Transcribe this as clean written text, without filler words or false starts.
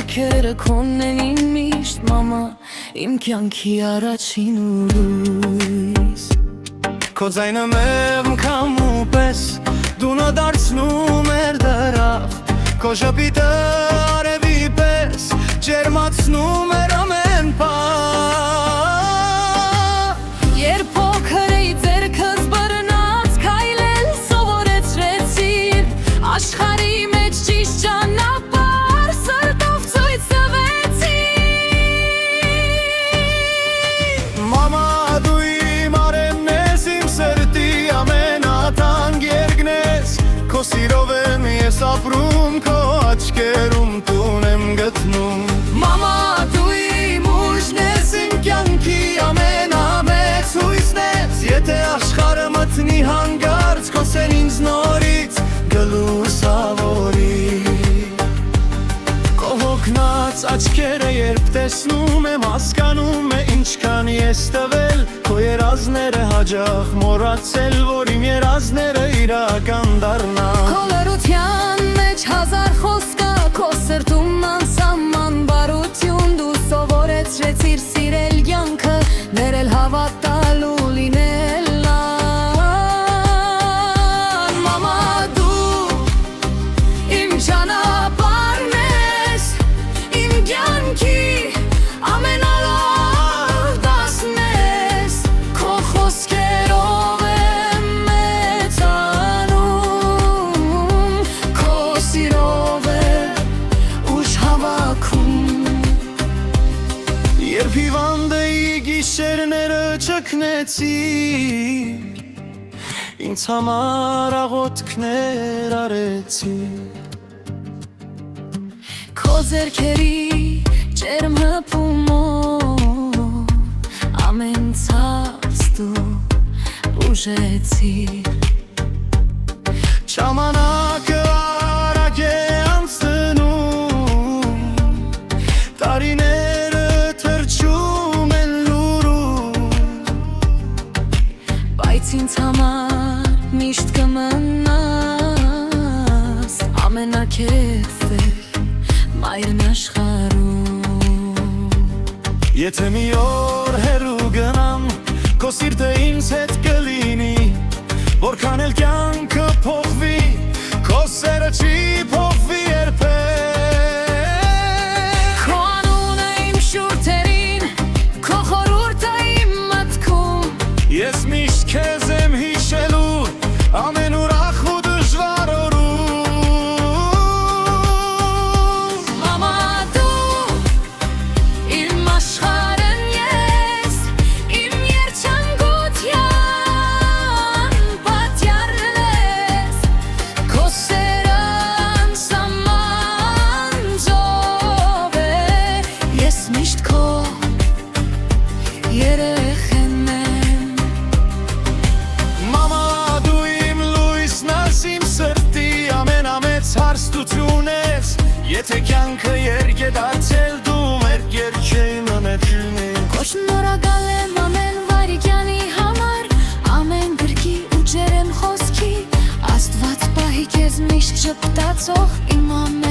Խոսքերը քոննեն միշտ մամա իմ կյանքի առաջին ուրույս Քո ձայնը մեղմ քամու պես դունը դարձնում էր դրախ Քո ժպիտը արևի պես ջերմացնում էր ամեն պահ Երբ փոքր էի ձեռքս բռնած քայլել սովորեցրեցիր Աշխարհի մեջ ճիշտ ճանապարհ սրտով ցույց տվեցիր Մամա դու իմ արևն ես իմ սրտի ամենաթանկ երկն ես Քո սիրով եմ ես ապրում քո աչքերում տուն եմ գտնում Մամա դու իմ ուժն ես Իմ կյանքի ամենամեծ հույսն ես Եթե աշխարհը մտնի հանգարց քո սեր ինձ նորից գլուսավորի Քո հոգնած աչքերը երբ տեսնում եմ հասկանում է ինչքան ես տվել Քո երազները հաճախ մոռացել որ իմ երազները իրական դառնան Քո լրության մեջ հազար խոսք կա Քո սրտում անսահման բարություն Դու սովորեցրեցիր սիրել կյանքը Ներել հավատալու լինել Մամա դու իմ ճանապարհն ես Իմ կյանքի ամենալավ դասն ես Քո խոսքերով եմ մեծանում Քո սիրով եմ ուժ հավաքում Երբ հիվանդ էի գիշերները ճգնեցի Ինձ համար աղոթքներ արեցի Քո ձեռքերի ջերմ հպումով ամեն ցած դու բուժեցիր Ժամանակը արագ է անցնում Տարիները թրջում են լուրում Բայց ինձ համար միշտ կմնաս ամենակերտել մայրն աշխարհում Եթե մի օր հեռու գնամ Քո սիրտը ինձ հետ կլինի Որքան էլ կյանքը փոխվի Քո սերը չի փոխվի երբեք Քո անունը իմ շուրթերին Քո խորհուրդը իմ մտքում Ես միշտ քեզ եմ հիշելու ամեն ուրախ ու դժվար օրում Մամա դու իմ աշխարհն ես Իմ երջանկության պատյառն ես Քո սերը անսահման ծով է Ես միշտ քո երեխեն եմ Մամա դու իմ լույսն ես իմ սրտի ամենամեծ հարստություն ես Եթե կյանքը երգ է դարձել դու մեր երգերն ունեցնես Քո շնորհակալ եմ ամեն վայրկյանի համար Ամեն գրքի ու ջերմ խոսքի Աստված պահի քեզ միշտ շպտացող իմ ամեն